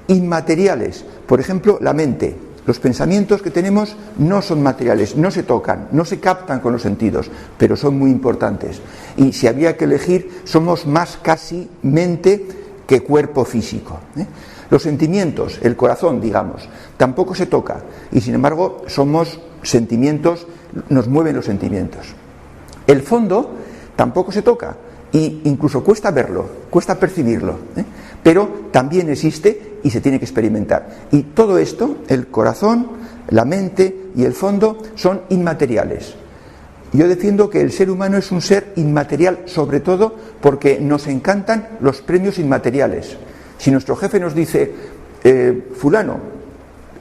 inmateriales. Por ejemplo, la mente. Los pensamientos que tenemos no son materiales, no se tocan, no se captan con los sentidos, pero son muy importantes. Y si había que elegir, somos más casi mente que cuerpo físico. Los sentimientos, el corazón, digamos, tampoco se toca. Y sin embargo, somos sentimientos, nos mueven los sentimientos. El fondo tampoco se toca. Y incluso cuesta verlo, cuesta percibirlo, pero también existe y se tiene que experimentar. Y todo esto, el corazón, la mente y el fondo, son inmateriales. Yo defiendo que el ser humano es un ser inmaterial, sobre todo porque nos encantan los premios inmateriales. Si nuestro jefe nos dice, fulano,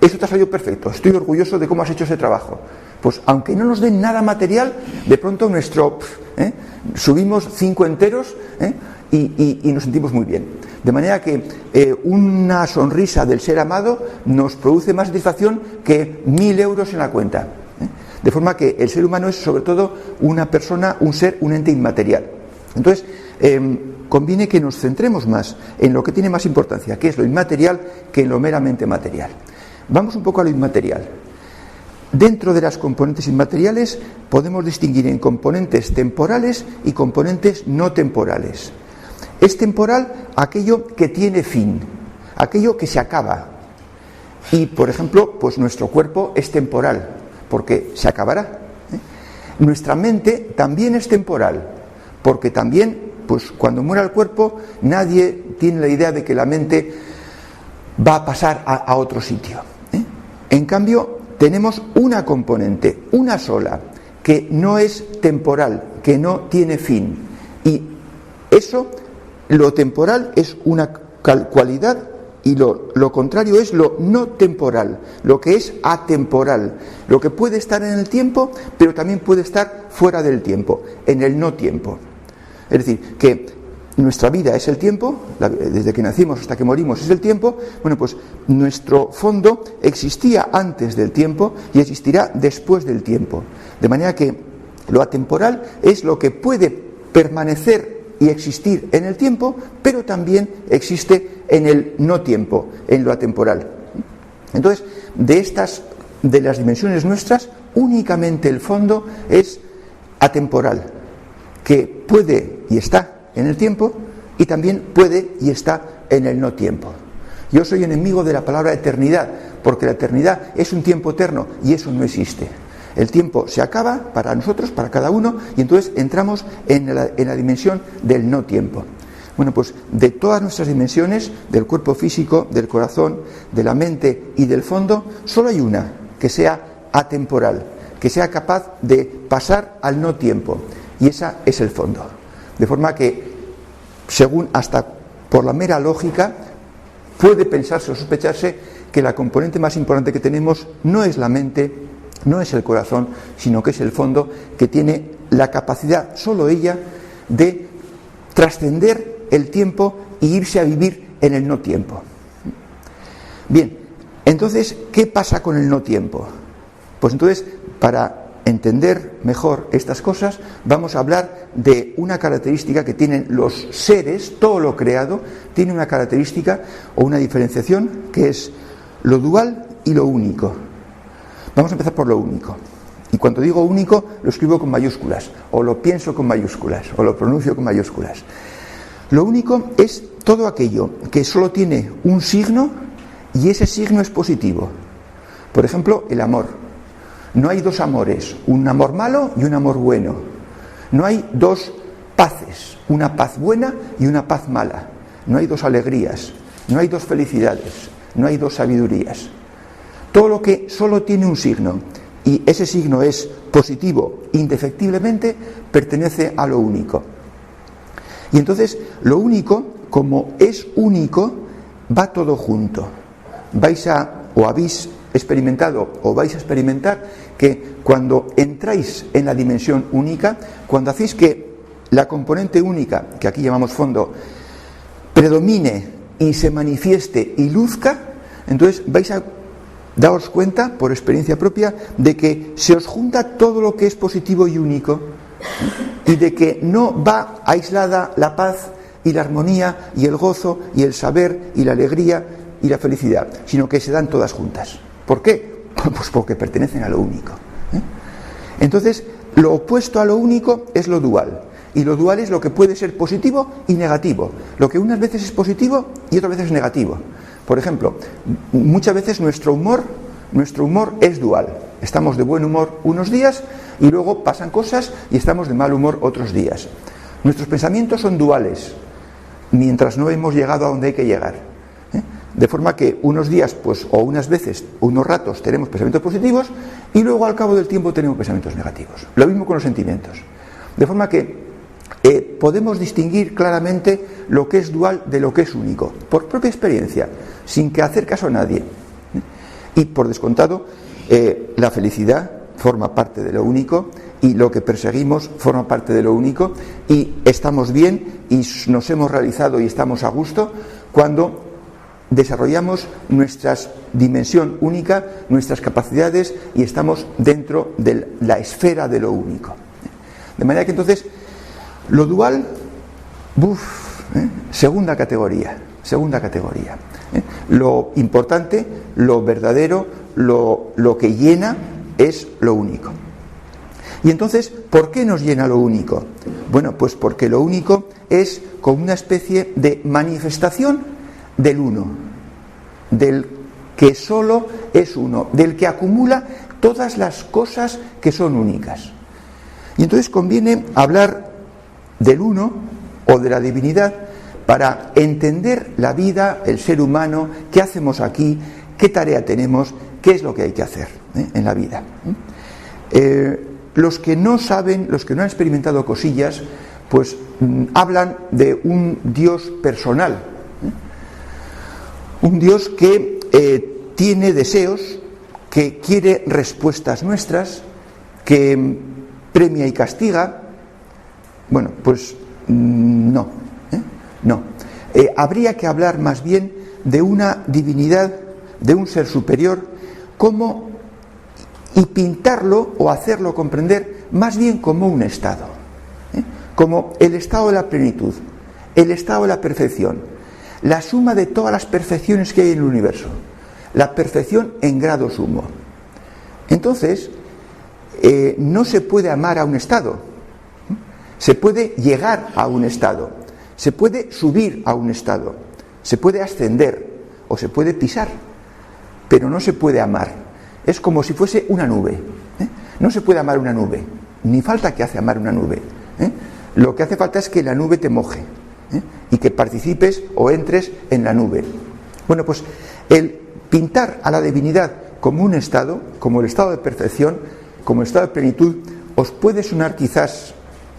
esto te ha salido perfecto, estoy orgulloso de cómo has hecho ese trabajo, pues aunque no nos den nada material, de pronto subimos 5 enteros y nos sentimos muy bien. De manera que una sonrisa del ser amado nos produce más satisfacción que 1.000 euros en la cuenta. De forma que el ser humano es sobre todo una persona, un ser, un ente inmaterial. Entonces, conviene que nos centremos más en lo que tiene más importancia, que es lo inmaterial, que en lo meramente material. Vamos un poco a lo inmaterial. Dentro de las componentes inmateriales podemos distinguir en componentes temporales y componentes no temporales. Es temporal aquello que tiene fin, aquello que se acaba. Y, por ejemplo, pues nuestro cuerpo es temporal, porque se acabará. Nuestra mente también es temporal, porque también, pues cuando muera el cuerpo, nadie tiene la idea de que la mente va a pasar a otro sitio. En cambio, tenemos una componente, una sola, que no es temporal, que no tiene fin. Y eso, lo temporal es una cualidad y lo contrario es lo no temporal, lo que es atemporal, lo que puede estar en el tiempo, pero también puede estar fuera del tiempo, en el no tiempo. Es decir, que nuestra vida es el tiempo, desde que nacimos hasta que morimos es el tiempo. Bueno, pues nuestro fondo existía antes del tiempo y existirá después del tiempo. De manera que lo atemporal es lo que puede permanecer y existir en el tiempo, pero también existe en el no tiempo, en lo atemporal. Entonces, de las dimensiones nuestras, únicamente el fondo es atemporal, que puede y está en el tiempo y también puede y está en el no tiempo. Yo soy enemigo de la palabra eternidad, porque la eternidad es un tiempo eterno y eso no existe. El tiempo se acaba para nosotros, para cada uno, y entonces entramos en la dimensión del no tiempo. Bueno, pues de todas nuestras dimensiones, del cuerpo físico, del corazón, de la mente y del fondo, solo hay una que sea atemporal, que sea capaz de pasar al no tiempo, y esa es el fondo. De forma que, según hasta por la mera lógica, puede pensarse o sospecharse que la componente más importante que tenemos no es la mente, no es el corazón, sino que es el fondo, que tiene la capacidad, solo ella, de trascender el tiempo y irse a vivir en el no tiempo. Bien, entonces, ¿qué pasa con el no tiempo? Pues entonces, para entender mejor estas cosas, vamos a hablar de una característica que tienen los seres, todo lo creado, tiene una característica o una diferenciación que es lo dual y lo único. Vamos a empezar por lo único. Y cuando digo único, lo escribo con mayúsculas, o lo pienso con mayúsculas, o lo pronuncio con mayúsculas. Lo único es todo aquello que solo tiene un signo y ese signo es positivo. Por ejemplo, el amor. No hay dos amores, un amor malo y un amor bueno. No hay dos paces, una paz buena y una paz mala. No hay dos alegrías, no hay dos felicidades, no hay dos sabidurías. Todo lo que solo tiene un signo y ese signo es positivo indefectiblemente, pertenece a lo único. Y entonces lo único, como es único, va todo junto. Habéis experimentado o vais a experimentar que cuando entráis en la dimensión única, cuando hacéis que la componente única, que aquí llamamos fondo, predomine y se manifieste y luzca, entonces vais a daros cuenta, por experiencia propia, de que se os junta todo lo que es positivo y único, y de que no va aislada la paz y la armonía y el gozo y el saber y la alegría y la felicidad, sino que se dan todas juntas. ¿Por qué? Pues porque pertenecen a lo único. Entonces, lo opuesto a lo único es lo dual. Y lo dual es lo que puede ser positivo y negativo. Lo que unas veces es positivo y otras veces es negativo. Por ejemplo, muchas veces nuestro humor es dual. Estamos de buen humor unos días y luego pasan cosas y estamos de mal humor otros días. Nuestros pensamientos son duales, mientras no hemos llegado a donde hay que llegar. De forma que unos días, pues, o unas veces, unos ratos tenemos pensamientos positivos y luego al cabo del tiempo tenemos pensamientos negativos. Lo mismo con los sentimientos. De forma que podemos distinguir claramente lo que es dual de lo que es único, por propia experiencia, sin que hacer caso a nadie. Y por descontado, la felicidad forma parte de lo único y lo que perseguimos forma parte de lo único, y estamos bien y nos hemos realizado y estamos a gusto cuando desarrollamos nuestra dimensión única, nuestras capacidades, y estamos dentro de la esfera de lo único. De manera que entonces lo dual, segunda categoría. Lo importante, lo verdadero, lo que llena es lo único. Y entonces, ¿por qué nos llena lo único? Bueno, pues porque lo único es como una especie de manifestación del uno, del que solo es uno, del que acumula todas las cosas que son únicas. Y entonces conviene hablar del uno o de la divinidad para entender la vida, el ser humano, qué hacemos aquí, qué tarea tenemos, qué es lo que hay que hacer en la vida. Los que no saben, los que no han experimentado cosillas, pues hablan de un Dios personal, un Dios que tiene deseos, que quiere respuestas nuestras, que premia y castiga. Bueno, pues no. Habría que hablar más bien de una divinidad, de un ser superior, y pintarlo o hacerlo comprender más bien como un estado, como el estado de la plenitud, el estado de la perfección, la suma de todas las perfecciones que hay en el universo, la perfección en grado sumo. Entonces, no se puede amar a un estado, se puede llegar a un estado, se puede subir a un estado, se puede ascender o se puede pisar, pero no se puede amar. Es como si fuese una nube. No se puede amar una nube, ni falta que hace amar una nube. Lo que hace falta es que la nube te moje y que participes o entres en la nube. Bueno, pues el pintar a la divinidad como un estado, como el estado de perfección, como el estado de plenitud, os puede sonar quizás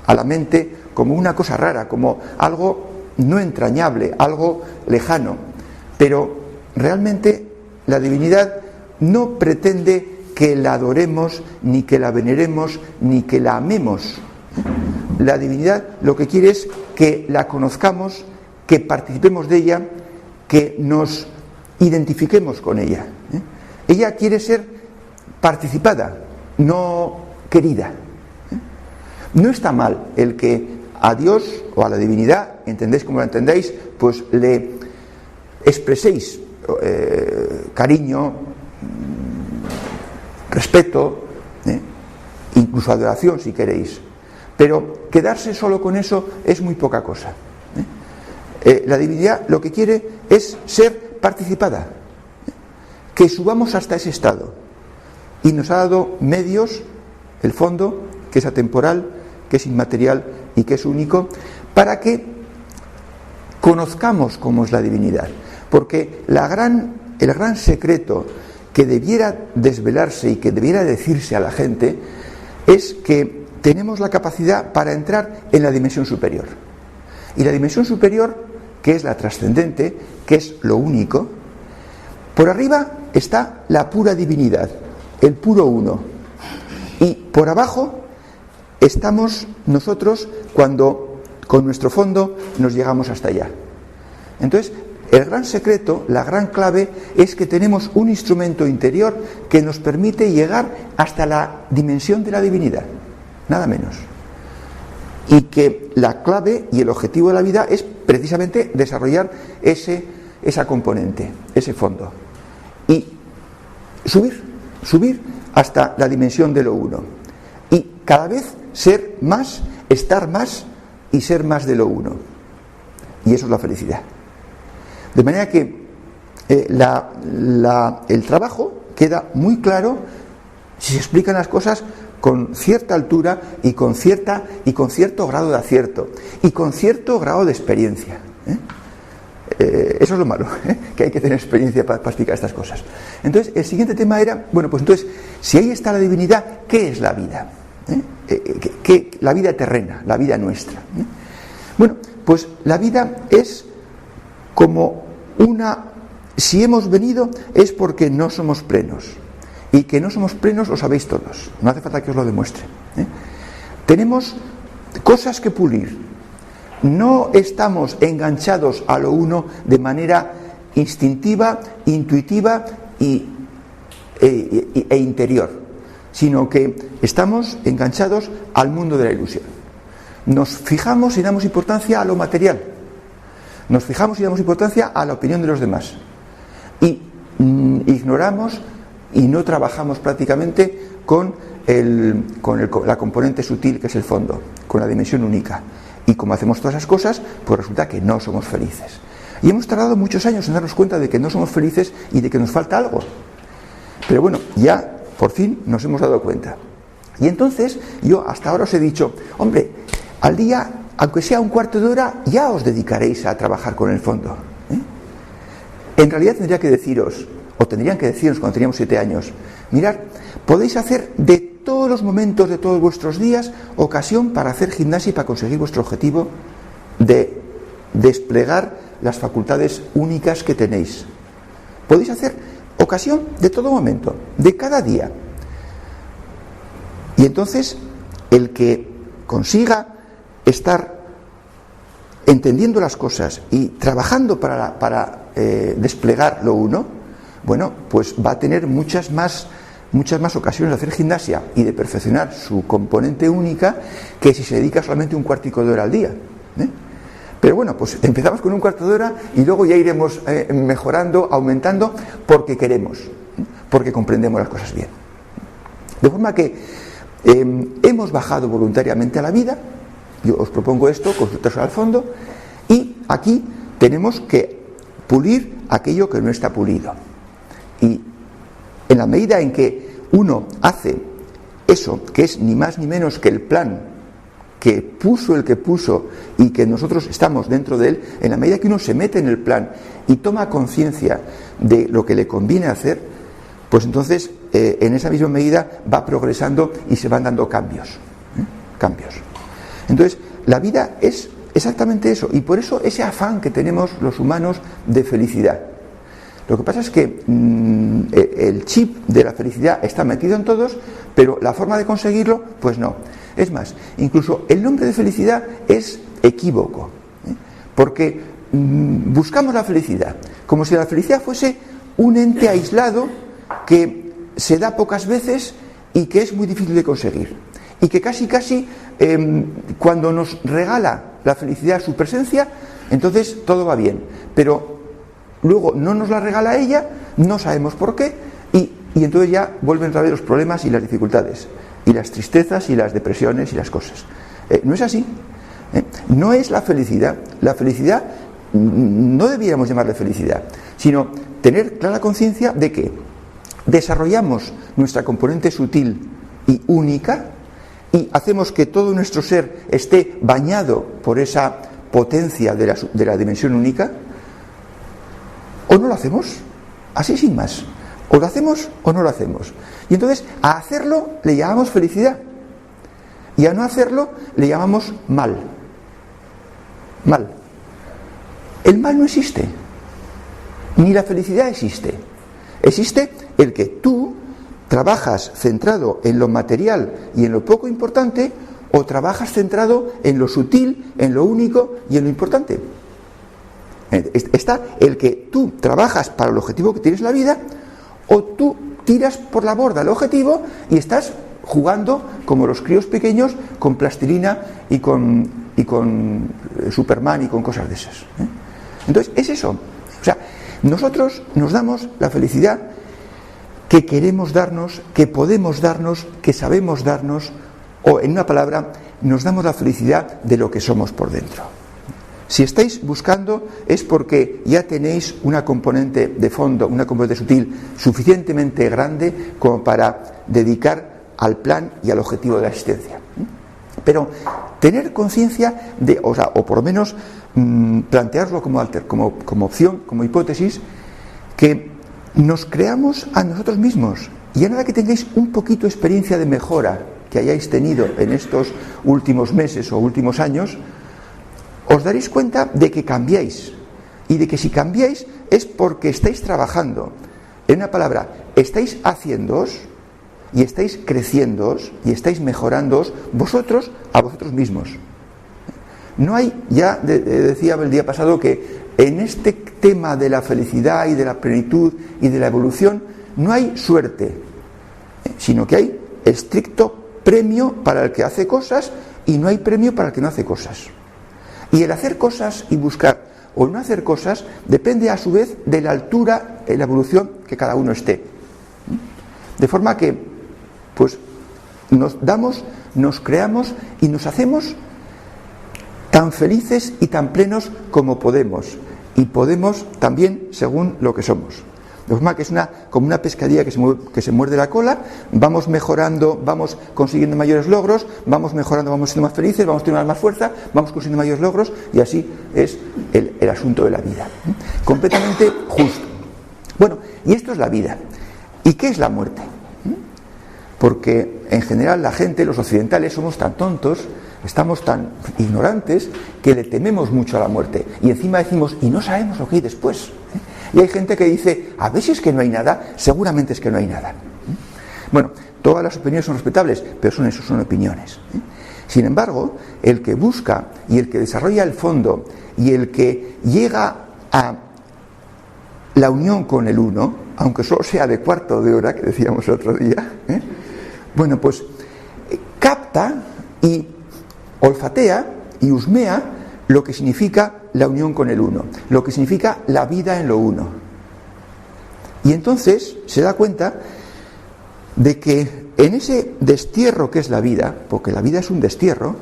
a la mente como una cosa rara, como algo no entrañable, algo lejano, pero realmente la divinidad no pretende que la adoremos, ni que la veneremos, ni que la amemos. La divinidad lo que quiere es que la conozcamos, que participemos de ella, que nos identifiquemos con ella. Ella quiere ser participada, no querida. No está mal el que a Dios o a la divinidad, entendéis como lo entendéis, pues le expreséis cariño, respeto, incluso adoración si queréis, pero quedarse solo con eso es muy poca cosa. La divinidad lo que quiere es ser participada, que subamos hasta ese estado, y nos ha dado medios, el fondo, que es atemporal, que es inmaterial y que es único, para que conozcamos cómo es la divinidad, porque el gran secreto que debiera desvelarse y que debiera decirse a la gente es que tenemos la capacidad para entrar en la dimensión superior. Y la dimensión superior, que es la trascendente, que es lo único, por arriba está la pura divinidad, el puro uno. Y por abajo estamos nosotros cuando con nuestro fondo nos llegamos hasta allá. Entonces, el gran secreto, la gran clave, es que tenemos un instrumento interior que nos permite llegar hasta la dimensión de la divinidad, nada menos. Y que la clave y el objetivo de la vida es precisamente desarrollar ese esa componente, ese fondo, y subir hasta la dimensión de lo uno, y cada vez ser más, estar más y ser más de lo uno, y eso es la felicidad. De manera que el trabajo queda muy claro si se explican las cosas con cierta altura y con cierto grado de acierto y con cierto grado de experiencia. Eso es lo malo, que hay que tener experiencia para explicar estas cosas. Entonces, el siguiente tema era, bueno, pues entonces, si ahí está la divinidad, ¿qué es la vida? La vida terrena, la vida nuestra. Bueno, pues la vida es como si hemos venido es porque no somos plenos. Y que no somos plenos lo sabéis todos, no hace falta que os lo demuestre. Tenemos cosas que pulir. No estamos enganchados a lo uno de manera instintiva, intuitiva e interior, sino que estamos enganchados al mundo de la ilusión. Nos fijamos y damos importancia a lo material, nos fijamos y damos importancia a la opinión de los demás, y ignoramos y no trabajamos prácticamente con la componente sutil, que es el fondo, con la dimensión única. Y como hacemos todas esas cosas, pues resulta que no somos felices. Y hemos tardado muchos años en darnos cuenta de que no somos felices y de que nos falta algo. Pero bueno, ya por fin nos hemos dado cuenta. Y entonces yo hasta ahora os he dicho, hombre, al día, aunque sea un cuarto de hora, ya os dedicaréis a trabajar con el fondo. En realidad tendrían que decirnos cuando teníamos 7 años, mirad, podéis hacer de todos los momentos de todos vuestros días ocasión para hacer gimnasia y para conseguir vuestro objetivo de desplegar las facultades únicas que tenéis. Podéis hacer ocasión de todo momento, de cada día. Y entonces el que consiga estar entendiendo las cosas y trabajando para desplegar lo uno, bueno, pues va a tener muchas más ocasiones de hacer gimnasia y de perfeccionar su componente única que si se dedica solamente un cuartico de hora al día. Pero bueno, pues empezamos con un cuarto de hora y luego ya iremos mejorando, aumentando, porque queremos, porque comprendemos las cosas bien. De forma que hemos bajado voluntariamente a la vida. Yo os propongo esto, consultaros al fondo, y aquí tenemos que pulir aquello que no está pulido. Y en la medida en que uno hace eso, que es ni más ni menos que el plan que puso el que puso y que nosotros estamos dentro de él, en la medida que uno se mete en el plan y toma conciencia de lo que le conviene hacer, pues entonces en esa misma medida va progresando y se van dando cambios. Entonces, la vida es exactamente eso, y por eso ese afán que tenemos los humanos de felicidad. Lo que pasa es que el chip de la felicidad está metido en todos, pero la forma de conseguirlo, pues no. Es más, incluso el nombre de felicidad es equívoco, porque buscamos la felicidad como si la felicidad fuese un ente aislado que se da pocas veces y que es muy difícil de conseguir, y que casi cuando nos regala la felicidad su presencia, entonces todo va bien, pero luego no nos la regala ella, no sabemos por qué, y entonces ya vuelven otra vez los problemas y las dificultades, y las tristezas y las depresiones y las cosas. No es así. No es la felicidad. La felicidad no debiéramos llamarle felicidad, sino tener clara conciencia de que desarrollamos nuestra componente sutil y única y hacemos que todo nuestro ser esté bañado por esa potencia de la dimensión única, o no lo hacemos, así sin más. O lo hacemos o no lo hacemos. Y entonces a hacerlo le llamamos felicidad y a no hacerlo le llamamos mal. El mal no existe, ni la felicidad existe. Existe el que tú trabajas centrado en lo material y en lo poco importante, o trabajas centrado en lo sutil, en lo único y en lo importante. Está el que tú trabajas para el objetivo que tienes en la vida, o tú tiras por la borda el objetivo y estás jugando como los críos pequeños con plastilina y con Superman y con cosas de esas. Entonces es eso. O sea, Nosotros nos damos la felicidad que queremos darnos, que podemos darnos, que sabemos darnos, o en una palabra, nos damos la felicidad de lo que somos por dentro. Si estáis buscando es porque ya tenéis una componente de fondo, una componente sutil suficientemente grande como para dedicar al plan y al objetivo de la existencia. Pero tener conciencia de, o por lo menos plantearlo como opción, como hipótesis, que nos creamos a nosotros mismos, y a nada que tengáis un poquito de experiencia de mejora que hayáis tenido en estos últimos meses o últimos años, os daréis cuenta de que cambiáis, y de que si cambiáis es porque estáis trabajando. En una palabra, estáis haciéndoos y estáis creciéndoos y estáis mejorándoos vosotros a vosotros mismos. No hay, ya decía el día pasado que en este tema de la felicidad y de la plenitud y de la evolución no hay suerte, sino que hay estricto premio para el que hace cosas y no hay premio para el que no hace cosas. Y el hacer cosas y buscar o no hacer cosas depende a su vez de la altura en la evolución que cada uno esté. De forma que pues nos damos, nos creamos y nos hacemos tan felices y tan plenos como podemos, y podemos también según lo que somos. De forma que es como una pescadilla que se muerde la cola, vamos mejorando, vamos consiguiendo mayores logros, vamos mejorando, vamos siendo más felices, vamos teniendo más fuerza, vamos consiguiendo mayores logros, y así es el asunto de la vida. Completamente justo. Bueno, y esto es la vida. ¿Y qué es la muerte? Porque en general la gente, los occidentales, somos tan tontos, estamos tan ignorantes, que le tememos mucho a la muerte. Y encima decimos, y no sabemos lo que hay después. Y hay gente que dice, a ver si es que no hay nada, seguramente es que no hay nada. Bueno, todas las opiniones son respetables, pero son opiniones. Sin embargo, el que busca y el que desarrolla el fondo y el que llega a la unión con el uno, aunque solo sea de cuarto de hora, que decíamos el otro día, bueno, pues capta y olfatea y husmea lo que significa la unión con el uno, lo que significa la vida en lo uno. Y entonces se da cuenta de que en ese destierro que es la vida, porque la vida es un destierro,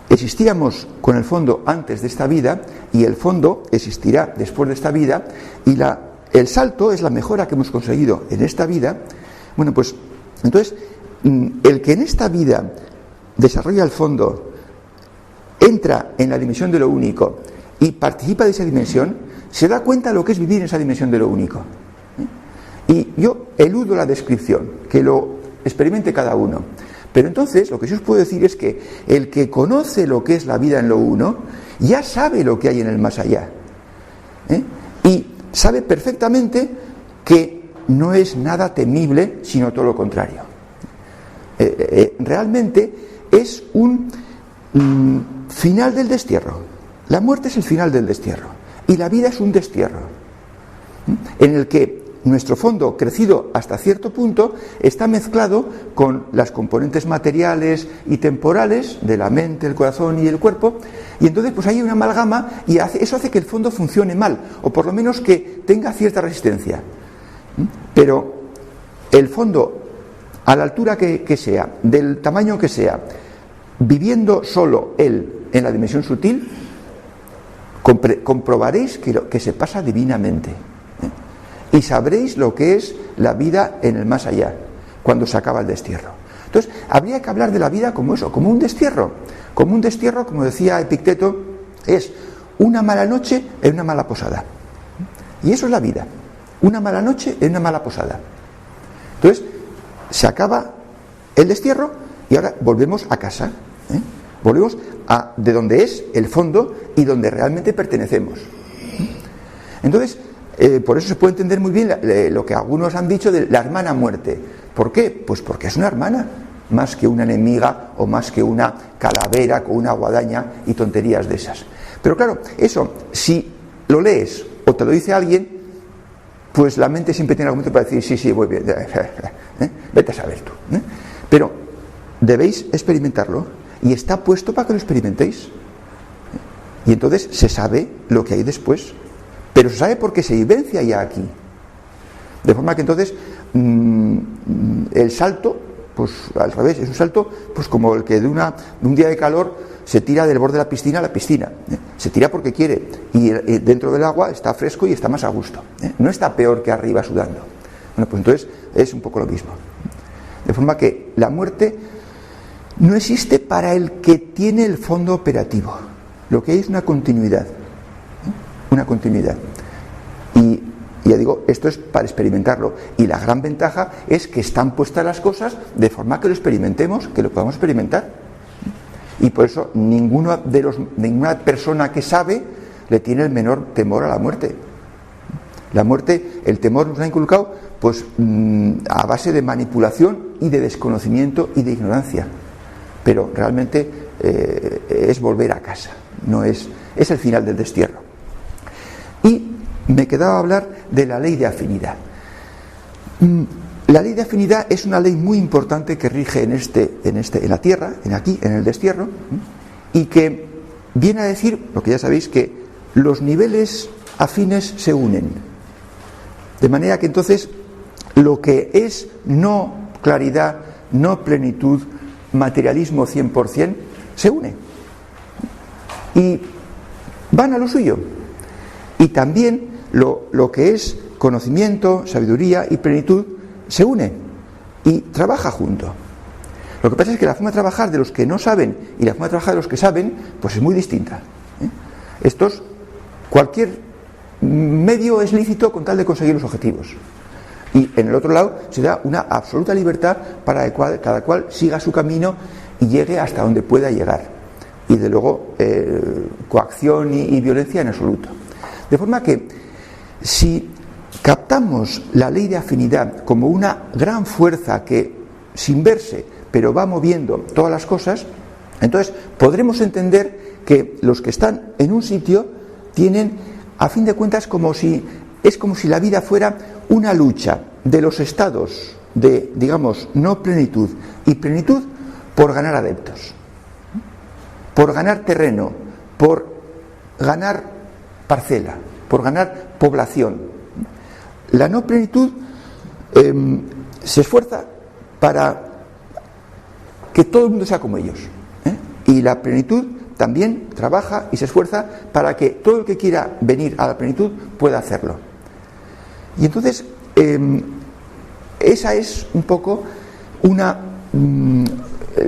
existíamos con el fondo antes de esta vida y el fondo existirá después de esta vida, y el salto es la mejora que hemos conseguido en esta vida. Bueno, pues entonces el que en esta vida desarrolla el fondo, entra en la dimensión de lo único y participa de esa dimensión, se da cuenta de lo que es vivir en esa dimensión de lo único. Y yo eludo la descripción, que lo experimente cada uno. Pero entonces lo que sí os puedo decir es que el que conoce lo que es la vida en lo uno, ya sabe lo que hay en el más allá. Y sabe perfectamente que no es nada temible, sino todo lo contrario. Realmente es un final del destierro. La muerte es el final del destierro y la vida es un destierro en el que nuestro fondo, crecido hasta cierto punto, está mezclado con las componentes materiales y temporales de la mente, el corazón y el cuerpo, y entonces pues hay una amalgama y eso hace que el fondo funcione mal, o por lo menos que tenga cierta resistencia. Pero el fondo, a la altura que sea, del tamaño que sea, viviendo solo él en la dimensión sutil, comprobaréis que se pasa divinamente. Y sabréis lo que es la vida en el más allá, cuando se acaba el destierro. Entonces, habría que hablar de la vida como eso, como un destierro. Como un destierro, como decía Epicteto, es una mala noche en una mala posada. Y eso es la vida. Una mala noche en una mala posada. Entonces, se acaba el destierro y ahora volvemos a casa. Volvemos a de donde es el fondo y donde realmente pertenecemos. Entonces, por eso se puede entender muy bien lo que algunos han dicho de la hermana muerte. ¿Por qué? Pues porque es una hermana, más que una enemiga o más que una calavera con una guadaña y tonterías de esas. Pero claro, eso, si lo lees o te lo dice alguien, pues la mente siempre tiene argumento para decir, sí, voy bien, vete a saber tú. Pero debéis experimentarlo y está puesto para que lo experimentéis. Y entonces se sabe lo que hay después. pero se sabe porque se vivencia ya aquí. De forma que entonces el salto, pues al revés, es un salto pues como el que de un día de calor se tira del borde de la piscina a la piscina. Se tira porque quiere, y dentro del agua está fresco y está más a gusto. No está peor que arriba sudando. Bueno, pues entonces es un poco lo mismo. De forma que la muerte no existe para el que tiene el fondo operativo. Lo que hay es una continuidad. Una continuidad. Y ya digo, esto es para experimentarlo. Y la gran ventaja es que están puestas las cosas de forma que lo experimentemos, que lo podamos experimentar. Y por eso ninguna persona que sabe le tiene el menor temor a la muerte. La muerte, el temor nos ha inculcado pues a base de manipulación y de desconocimiento y de ignorancia. Pero realmente es volver a casa, no es el final del destierro. Y me quedaba hablar de la ley de afinidad. La ley de afinidad es una ley muy importante que rige en la tierra, aquí, en el destierro, y que viene a decir, lo que ya sabéis, que los niveles afines se unen. De manera que entonces lo que es no claridad, no plenitud, materialismo 100%, se une. Y van a lo suyo. Y también lo que es conocimiento, sabiduría y plenitud se une y trabaja junto. Lo que pasa es que la forma de trabajar de los que no saben y la forma de trabajar de los que saben pues es muy distinta. Cualquier medio es lícito con tal de conseguir los objetivos, y en el otro lado se da una absoluta libertad para que cada cual siga su camino y llegue hasta donde pueda llegar, y de luego coacción y violencia en absoluto. De forma que si captamos la ley de afinidad como una gran fuerza que, sin verse, pero va moviendo todas las cosas, entonces podremos entender que los que están en un sitio tienen, a fin de cuentas, es como si la vida fuera una lucha de los estados de, digamos, no plenitud y plenitud por ganar adeptos, por ganar terreno, por ganar parcela, por ganar población. La no plenitud se esfuerza para que todo el mundo sea como ellos, y la plenitud también trabaja y se esfuerza para que todo el que quiera venir a la plenitud pueda hacerlo. Y entonces esa es un poco una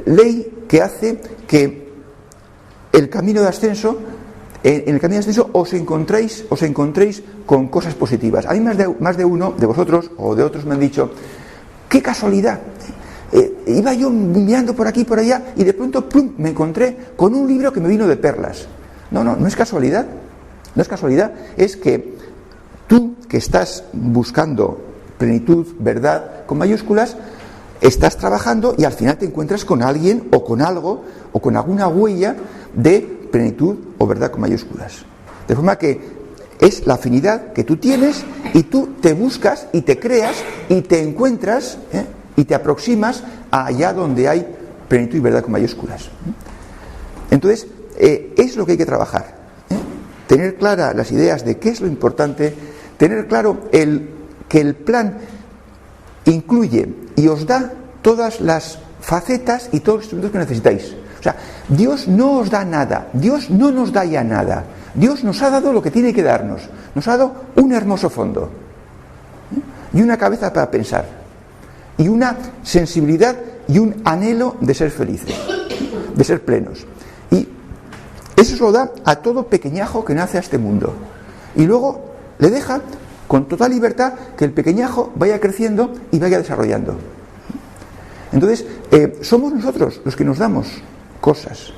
ley que hace que el camino de ascenso, en el camino de ascenso os encontréis con cosas positivas. A mí más de uno de vosotros o de otros me han dicho: ¡qué casualidad! Iba yo mirando por aquí y por allá y de pronto ¡plum!, me encontré con un libro que me vino de perlas. No es casualidad. No es casualidad, es que tú, que estás buscando plenitud, verdad, con mayúsculas, estás trabajando y al final te encuentras con alguien o con algo o con alguna huella de plenitud o verdad con mayúsculas. De forma que es la afinidad que tú tienes y tú te buscas y te creas y te encuentras y te aproximas a allá donde hay plenitud y verdad con mayúsculas. Entonces, es lo que hay que trabajar. Tener claras las ideas de qué es lo importante, tener claro que el plan incluye y os da todas las facetas y todos los instrumentos que necesitáis. O sea, Dios no os da nada, Dios no nos da ya nada. Dios nos ha dado lo que tiene que darnos. Nos ha dado un hermoso fondo y una cabeza para pensar y una sensibilidad y un anhelo de ser felices, de ser plenos. Y eso se lo da a todo pequeñajo que nace a este mundo. Y luego le deja con total libertad que el pequeñajo vaya creciendo y vaya desarrollando. Entonces, somos nosotros los que nos damos cosas,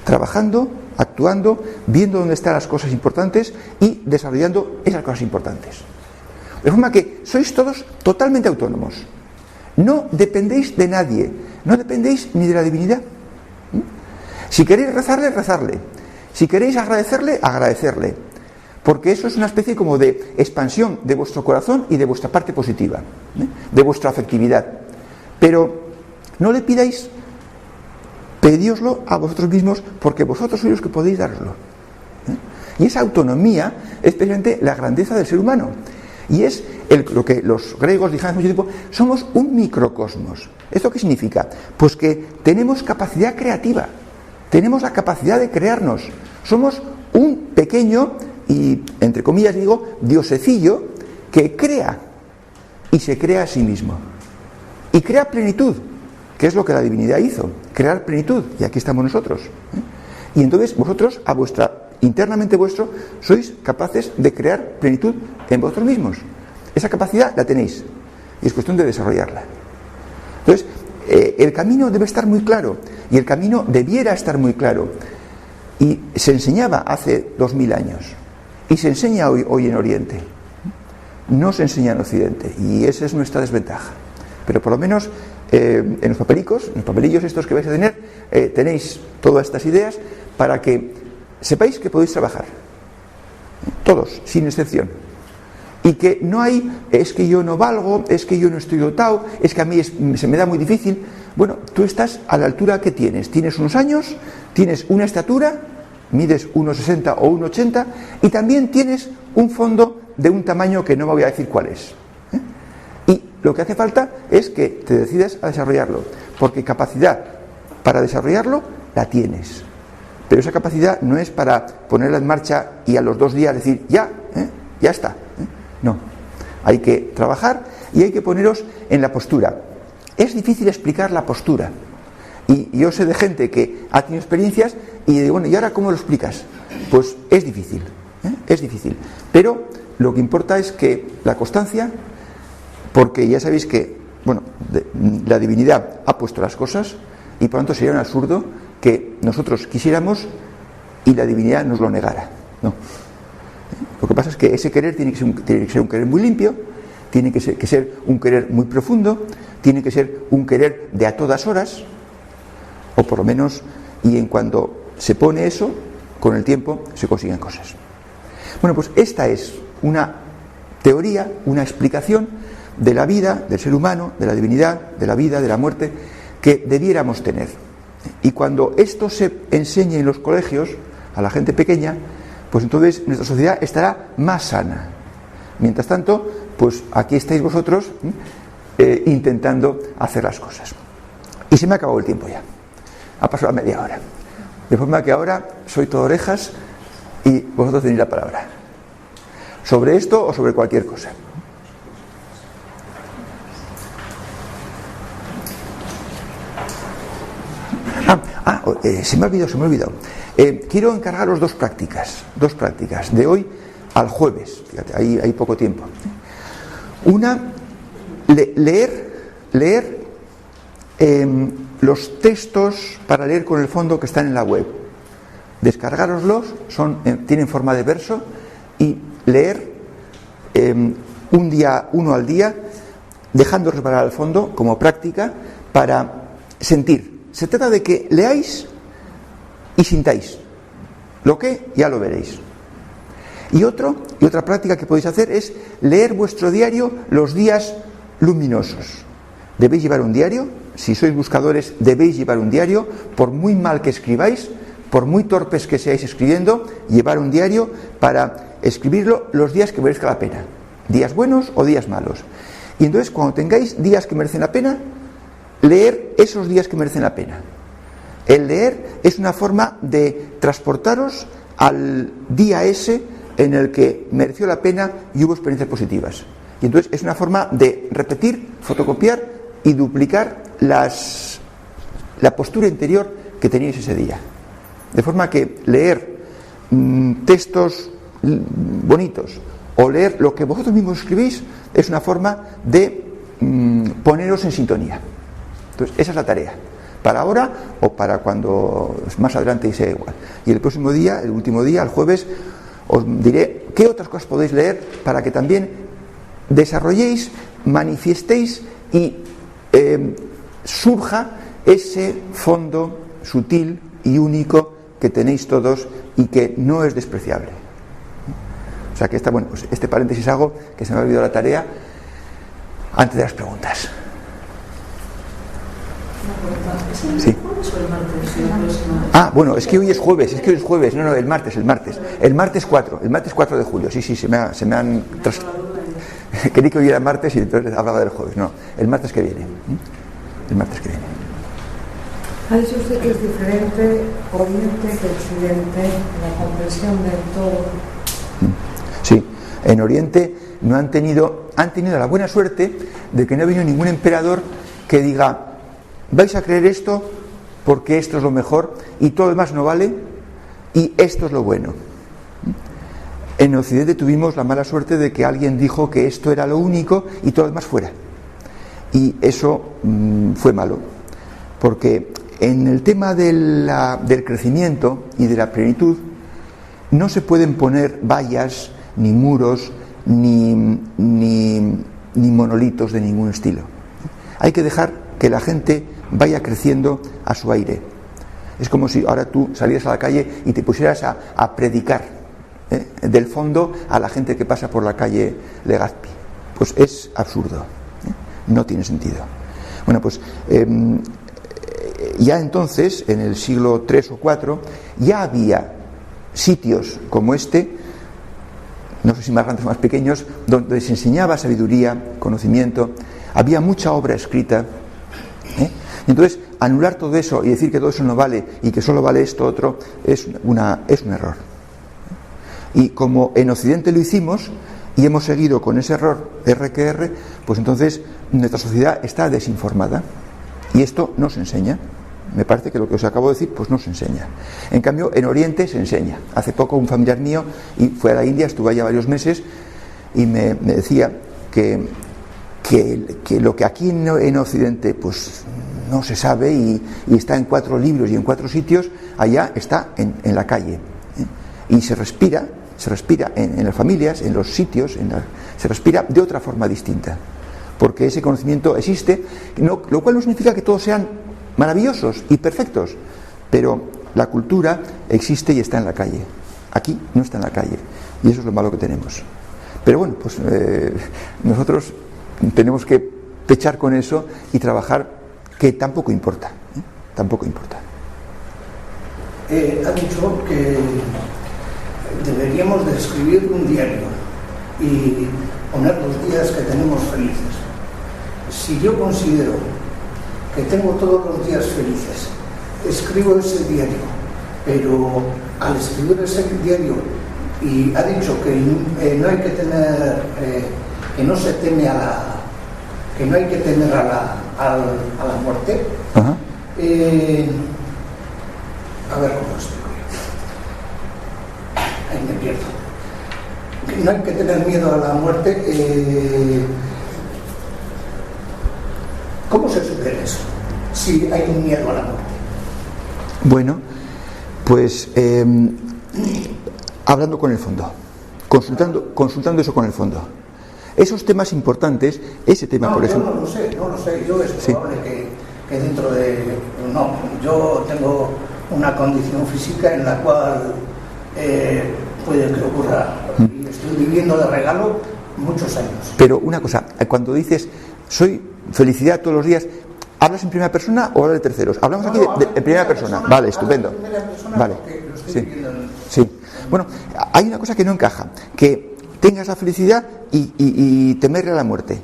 trabajando, actuando, viendo dónde están las cosas importantes y desarrollando esas cosas importantes. De forma que sois todos totalmente autónomos. No dependéis de nadie, no dependéis ni de la divinidad. Si queréis rezarle, rezarle. Si queréis agradecerle, agradecerle. Porque eso es una especie como de expansión de vuestro corazón y de vuestra parte positiva, de vuestra afectividad. Pero no le pidáis, pedíoslo a vosotros mismos, porque vosotros sois los que podéis daroslo. Y esa autonomía es precisamente la grandeza del ser humano. Y es lo que los griegos dijeron hace mucho tiempo: somos un microcosmos. ¿Esto qué significa? Pues que tenemos capacidad creativa, tenemos la capacidad de crearnos. Somos un pequeño, y entre comillas digo, diosecillo que crea y se crea a sí mismo. Y crea plenitud, que es lo que la divinidad hizo, crear plenitud, y aquí estamos nosotros. Y entonces vosotros, internamente vuestro, sois capaces de crear plenitud en vosotros mismos. Esa capacidad la tenéis, y es cuestión de desarrollarla. Entonces, el camino debe estar muy claro, y el camino debiera estar muy claro. Y se enseñaba hace 2000 años, y se enseña hoy en Oriente. No se enseña en Occidente, y esa es nuestra desventaja. Pero por lo menos en los papelicos, en los papelillos estos que vais a tener, tenéis todas estas ideas para que sepáis que podéis trabajar. Todos, sin excepción. Y que no hay, es que yo no valgo, es que yo no estoy dotado, es que a mí se me da muy difícil. Bueno, tú estás a la altura que tienes. Tienes unos años, tienes una estatura, mides 1,60 o 1,80, y también tienes un fondo de un tamaño que no me voy a decir cuál es. Y lo que hace falta es que te decidas a desarrollarlo, porque capacidad para desarrollarlo la tienes. Pero esa capacidad no es para ponerla en marcha y a los 2 días decir, ya está. No, hay que trabajar y hay que poneros en la postura. Es difícil explicar la postura. Y yo sé de gente que ha tenido experiencias y digo, bueno, ¿y ahora cómo lo explicas? Pues es difícil, es difícil. Pero lo que importa es que la constancia, porque ya sabéis que, la divinidad ha puesto las cosas, y por lo tanto sería un absurdo que nosotros quisiéramos y la divinidad nos lo negara. No. Lo que pasa es que ese querer tiene que ser un querer muy limpio, tiene que ser un querer muy profundo, tiene que ser un querer de a todas horas, o por lo menos, y en cuanto se pone eso, con el tiempo se consiguen cosas. Bueno, pues esta es una teoría, una explicación de la vida, del ser humano, de la divinidad, de la vida, de la muerte, que debiéramos tener. Y cuando esto se enseñe en los colegios a la gente pequeña, pues entonces nuestra sociedad estará más sana. Mientras tanto, pues aquí estáis vosotros intentando hacer las cosas. Y se me ha acabado el tiempo ya. Ha pasado la media hora. De forma que ahora soy todo orejas y vosotros tenéis la palabra. Sobre esto o sobre cualquier cosa. Se me ha olvidado. Quiero encargaros dos prácticas de hoy al jueves. Fíjate, hay poco tiempo. Una, leer los textos para leer con el fondo que están en la web. Descargároslos, tienen forma de verso, y leer uno al día, dejando reparar el fondo como práctica para sentir. Se trata de que leáis y sintáis. Lo que ya lo veréis. Y otra práctica que podéis hacer es leer vuestro diario los días luminosos. Debéis llevar un diario. Si sois buscadores, debéis llevar un diario. Por muy mal que escribáis, por muy torpes que seáis escribiendo, llevar un diario para escribirlo los días que merezca la pena. Días buenos o días malos. Y entonces, cuando tengáis días que merecen la pena, leer esos días que merecen la pena. El leer es una forma de transportaros al día ese en el que mereció la pena y hubo experiencias positivas. Y entonces es una forma de repetir, fotocopiar y duplicar la postura interior que teníais ese día. De forma que leer textos bonitos o leer lo que vosotros mismos escribís es una forma de poneros en sintonía. Entonces, esa es la tarea. Para ahora o para cuando más adelante y sea igual. Y el próximo día, el último día, el jueves, os diré qué otras cosas podéis leer para que también desarrolléis, manifiestéis y surja ese fondo sutil y único que tenéis todos y que no es despreciable. O sea que pues este paréntesis hago, que se me ha olvidado la tarea, antes de las preguntas. Una pregunta. Sí. Ah, bueno, es que hoy es jueves, no, el martes 4, el martes 4 de julio, sí, se me han creí que hoy era martes y entonces hablaba del jueves, no, el martes que viene. Ha dicho usted que es diferente Oriente que Occidente, la comprensión del todo. Sí, en Oriente han tenido la buena suerte de que no ha venido ningún emperador que diga, vais a creer esto porque esto es lo mejor y todo lo demás no vale y esto es lo bueno. En Occidente tuvimos la mala suerte de que alguien dijo que esto era lo único y todo lo demás fuera. Y eso fue malo, porque en el tema del crecimiento y de la plenitud no se pueden poner vallas, ni muros, ni monolitos de ningún estilo. Hay que dejar que la gente vaya creciendo a su aire. Es como si ahora tú salieras a la calle y te pusieras a predicar del fondo a la gente que pasa por la calle Legazpi. Pues es absurdo, no tiene sentido. Bueno, pues ya entonces, en el siglo III o IV, ya había sitios como este, no sé si más grandes o más pequeños, donde se enseñaba sabiduría, conocimiento, había mucha obra escrita. Entonces, anular todo eso y decir que todo eso no vale y que solo vale esto otro es un error. Y como en Occidente lo hicimos y hemos seguido con ese error R, pues entonces nuestra sociedad está desinformada y esto no se enseña. Me parece que lo que os acabo de decir pues no se enseña. En cambio en Oriente se enseña. Hace poco un familiar mío y fue a la India, estuvo allá varios meses y me decía que lo que aquí en Occidente pues no se sabe y está en 4 libros y en 4 sitios, allá está en la calle, y se respira en las familias, en los sitios, se respira de otra forma distinta, porque ese conocimiento existe, lo cual no significa que todos sean maravillosos y perfectos, pero la cultura existe y está en la calle. Aquí no está en la calle y eso es lo malo que tenemos. Pero bueno, pues nosotros tenemos que pechar con eso y trabajar, que tampoco importa, tampoco importa. Ha dicho que deberíamos de escribir un diario y poner los días que tenemos felices. Si yo considero que tengo todos los días felices, escribo ese diario, pero al escribir ese diario, y ha dicho que no hay que tener, que no se teme que no hay que temer a la muerte. Ajá. A ver cómo explico. Ahí me pierdo. Que no hay que tener miedo a la muerte. ¿Cómo se supera eso? Si hay un miedo a la muerte. Bueno, pues hablando con el fondo, consultando eso con el fondo. Esos temas importantes, ese tema, no, por ejemplo. No lo sé. Yo es probable que dentro de. No, yo tengo una condición física en la cual puede que ocurra. Y estoy viviendo de regalo muchos años. Pero una cosa, cuando dices soy felicidad todos los días, ¿hablas en primera persona o hablas de terceros? Hablamos aquí en primera persona. Vale, estupendo. Vale, sí. Bueno, hay una cosa que no encaja, que tengas la felicidad y temerle a la muerte.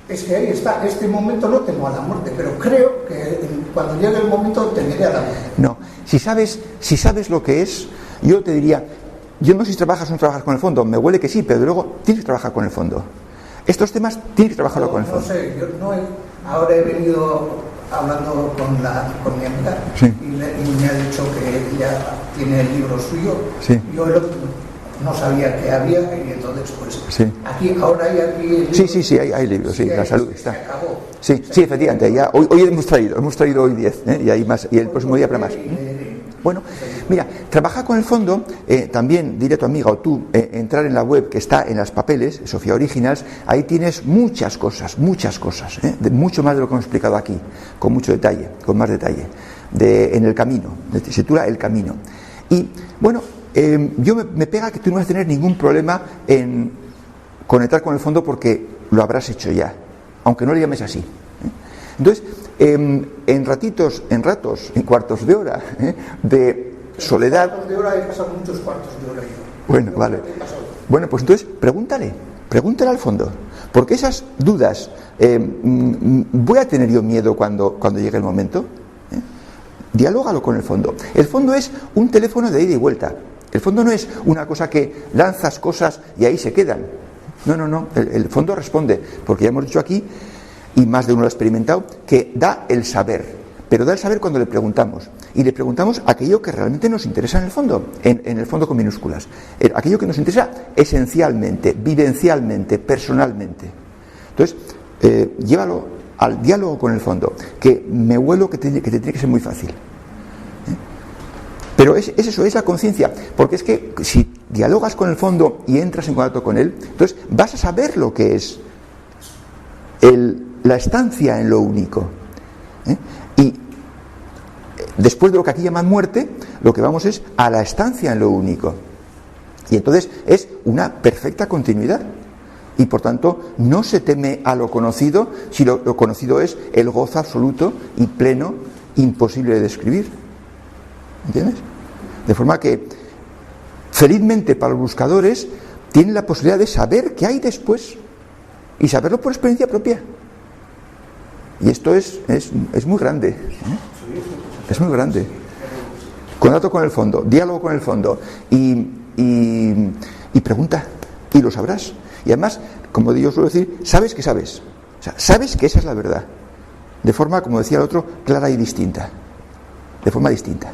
Es que ahí está, este momento no temo a la muerte, pero creo que cuando llegue el momento temeré a la muerte. No, si sabes lo que es, yo te diría, yo no sé si trabajas o no trabajas con el fondo, me huele que sí, pero luego tienes que trabajar con el fondo. Estos temas tienes que trabajarlo con el fondo. No sé, yo ahora he venido hablando con mi amiga, sí, y me ha dicho que ella tiene el libro suyo. Sí. Yo no sabía que había y entonces pues sí. aquí ahora hay aquí el libro. Sí, hay libros, sí, la salud está. Se acabó. Sí, efectivamente, ya hoy hemos traído hoy 10, y hay más, y el próximo día para más. Bueno, mira, trabaja con el fondo, también diré a tu amiga o tú, entrar en la web que está en las papeles, Sofía Originals, ahí tienes muchas cosas, mucho más de lo que hemos explicado aquí, con mucho detalle, con más detalle, en el camino, se titula El Camino. Y bueno, yo me pega que tú no vas a tener ningún problema en conectar con el fondo porque lo habrás hecho ya, aunque no le llames así. Entonces, en ratitos, en ratos, en cuartos de hora, de soledad. Cuartos de hora he pasado muchos cuartos de hora yo. Bueno, vale. Bueno, pues entonces pregúntale al fondo, porque esas dudas, ¿voy a tener yo miedo cuando llegue el momento? Dialógalo con el fondo. El fondo es un teléfono de ida y vuelta. El fondo no es una cosa que lanzas cosas y ahí se quedan. No. El fondo responde, porque ya hemos dicho aquí, y más de uno lo ha experimentado, que da el saber. Pero da el saber cuando le preguntamos. Y le preguntamos aquello que realmente nos interesa en el fondo, en el fondo con minúsculas. Aquello que nos interesa esencialmente, vivencialmente, personalmente. Entonces, llévalo al diálogo con el fondo, que me huelo que tiene que ser muy fácil. Pero es eso, es la conciencia, porque es que si dialogas con el fondo y entras en contacto con él, entonces vas a saber lo que es la estancia en lo único. Y después de lo que aquí llaman muerte, lo que vamos es a la estancia en lo único. Y entonces es una perfecta continuidad. Y por tanto no se teme a lo conocido, si lo conocido es el gozo absoluto y pleno, imposible de describir. ¿Entiendes? De forma que felizmente para los buscadores tienen la posibilidad de saber qué hay después y saberlo por experiencia propia. Y esto es muy grande, es muy grande. Contacto con el fondo, diálogo con el fondo y pregunta, y lo sabrás. Y además, como yo suelo decir, sabes que sabes. O sea, sabes que esa es la verdad. De forma, como decía el otro, clara y distinta. De forma distinta.